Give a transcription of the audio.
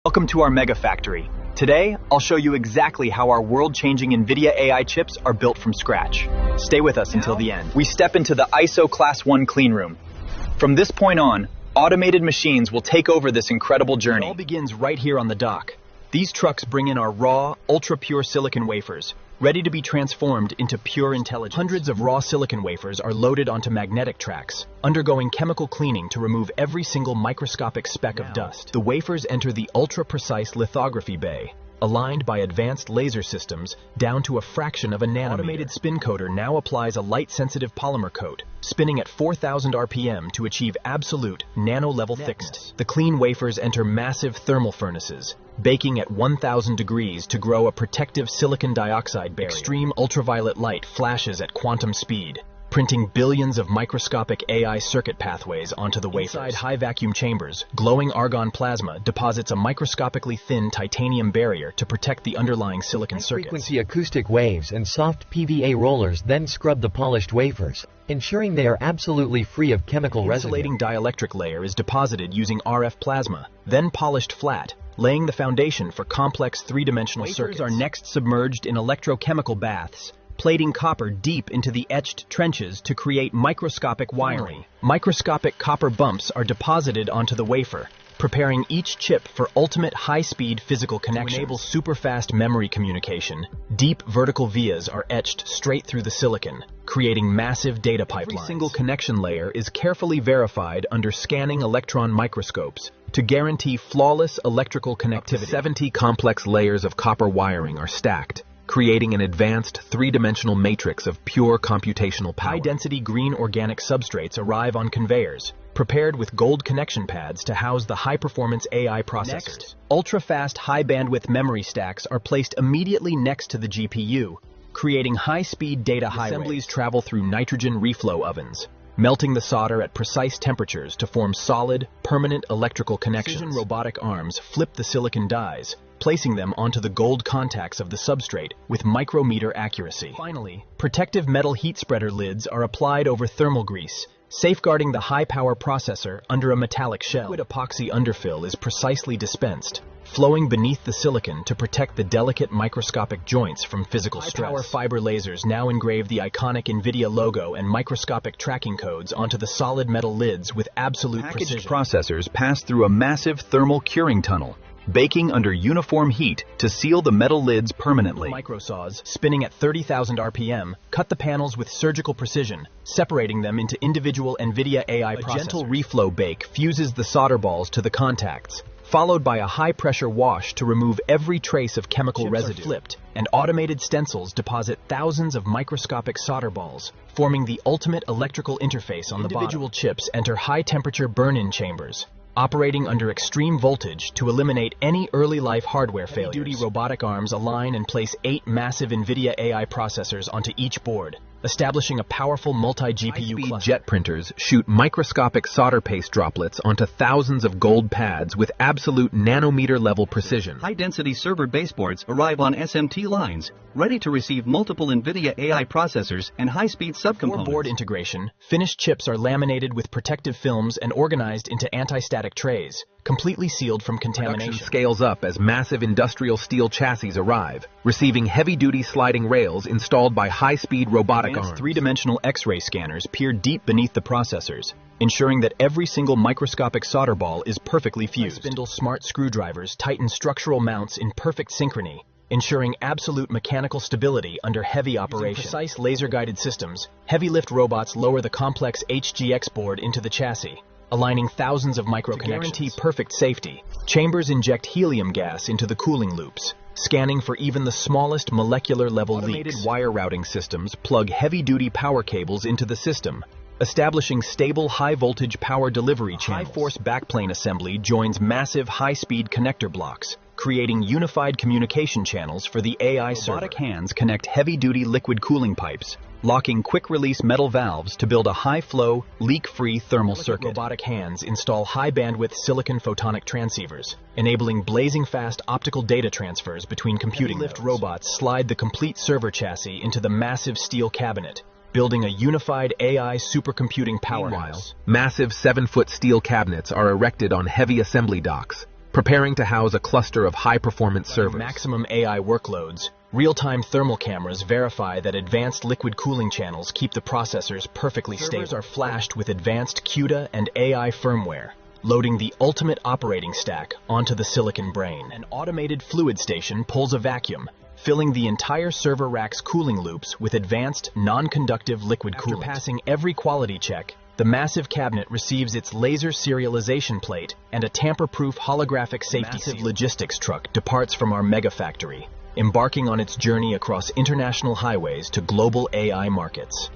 Welcome to our mega factory. Today, I'll show you exactly how our world-changing NVIDIA AI chips are built from scratch. Stay with us until the end. We step into the ISO Class 1 clean room. From this point on, automated machines will take over this incredible journey. It all begins right here on the dock. These trucks bring in our raw, ultra-pure silicon wafers, ready to be transformed into pure intelligence. Hundreds of raw silicon wafers are loaded onto magnetic tracks, undergoing chemical cleaning to remove every single microscopic speck of dust. The wafers enter the ultra-precise lithography bay, aligned by advanced laser systems down to a fraction of a nanometer. Automated spin coater now applies a light-sensitive polymer coat, spinning at 4,000 RPM to achieve absolute nano-level thickness. The clean wafers enter massive thermal furnaces, baking at 1,000 degrees to grow a protective silicon dioxide barrier. Extreme ultraviolet light flashes at quantum speed, printing billions of microscopic AI circuit pathways onto the wafers. Inside high vacuum chambers, glowing argon plasma deposits a microscopically thin titanium barrier to protect the underlying silicon circuits. High-frequency acoustic waves and soft PVA rollers then scrub the polished wafers, ensuring they are absolutely free of chemical residue. The insulating dielectric layer is deposited using RF plasma, then polished flat, laying the foundation for complex three-dimensional circuits. Wafers are next submerged in electrochemical baths, plating copper deep into the etched trenches to create microscopic wiring. Microscopic copper bumps are deposited onto the wafer, preparing each chip for ultimate high-speed physical connections. To enable super-fast memory communication, deep vertical vias are etched straight through the silicon, creating massive data pipelines. Every single connection layer is carefully verified under scanning electron microscopes to guarantee flawless electrical connectivity. Up to 70 complex layers of copper wiring are stacked, creating an advanced three-dimensional matrix of pure computational power. High-density green organic substrates arrive on conveyors, prepared with gold connection pads to house the high-performance AI processors. Next, ultra-fast high-bandwidth memory stacks are placed immediately next to the GPU, creating high-speed data highways. Assemblies travel through nitrogen reflow ovens, melting the solder at precise temperatures to form solid, permanent electrical connections. Precision robotic arms flip the silicon dies, placing them onto the gold contacts of the substrate with micrometer accuracy. Finally, protective metal heat spreader lids are applied over thermal grease, safeguarding the high-power processor under a metallic shell. Liquid epoxy underfill is precisely dispensed, flowing beneath the silicon to protect the delicate microscopic joints from physical stress. High-power fiber lasers now engrave the iconic NVIDIA logo and microscopic tracking codes onto the solid metal lids with absolute precision. Packaged processors pass through a massive thermal curing tunnel, baking under uniform heat to seal the metal lids permanently. Microsaws, spinning at 30,000 RPM, cut the panels with surgical precision, separating them into individual NVIDIA AI processors. A gentle reflow bake fuses the solder balls to the contacts, followed by a high-pressure wash to remove every trace of chemical residue. Flipped, and automated stencils deposit thousands of microscopic solder balls, forming the ultimate electrical interface on the bottom. Individual chips enter high-temperature burn-in chambers, operating under extreme voltage to eliminate any early-life hardware failures. Heavy-duty robotic arms align and place 8 massive NVIDIA AI processors onto each board, establishing a powerful multi-GPU cluster. Jet printers shoot microscopic solder paste droplets onto thousands of gold pads with absolute nanometer-level precision. High-density server baseboards arrive on SMT lines, ready to receive multiple NVIDIA AI processors and high-speed subcomponents. For board integration, finished chips are laminated with protective films and organized into anti-static trays, completely sealed from contamination. Production scales up as massive industrial steel chassis arrive, receiving heavy-duty sliding rails installed by high-speed robotic arms. Three-dimensional X-ray scanners peer deep beneath the processors, ensuring that every single microscopic solder ball is perfectly fused. Spindle smart screwdrivers tighten structural mounts in perfect synchrony, ensuring absolute mechanical stability under heavy operation. Using precise laser-guided systems, heavy-lift robots lower the complex HGX board into the chassis, aligning thousands of microconnections. To guarantee perfect safety, chambers inject helium gas into the cooling loops, scanning for even the smallest molecular-level leaks. Automated wire routing systems plug heavy-duty power cables into the system, establishing stable high-voltage power delivery channels. High-force backplane assembly joins massive high-speed connector blocks, creating unified communication channels for the AI server. Robotic hands connect heavy-duty liquid cooling pipes, locking quick-release metal valves to build a high-flow, leak-free thermal circuit. Robotic hands install high-bandwidth silicon photonic transceivers, enabling blazing-fast optical data transfers between computing nodes. Lift robots slide the complete server chassis into the massive steel cabinet, building a unified AI supercomputing powerhouse. Meanwhile, massive 7-foot steel cabinets are erected on heavy assembly docks, preparing to house a cluster of high-performance servers. Maximum AI workloads, real-time thermal cameras verify that advanced liquid cooling channels keep the processors perfectly stable. Servers are flashed with advanced CUDA and AI firmware, loading the ultimate operating stack onto the silicon brain. An automated fluid station pulls a vacuum, filling the entire server rack's cooling loops with advanced non-conductive liquid coolant. After passing every quality check, the massive cabinet receives its laser serialization plate and a tamper-proof holographic safety seal. Massive logistics truck departs from our mega factory, embarking on its journey across international highways to global AI markets.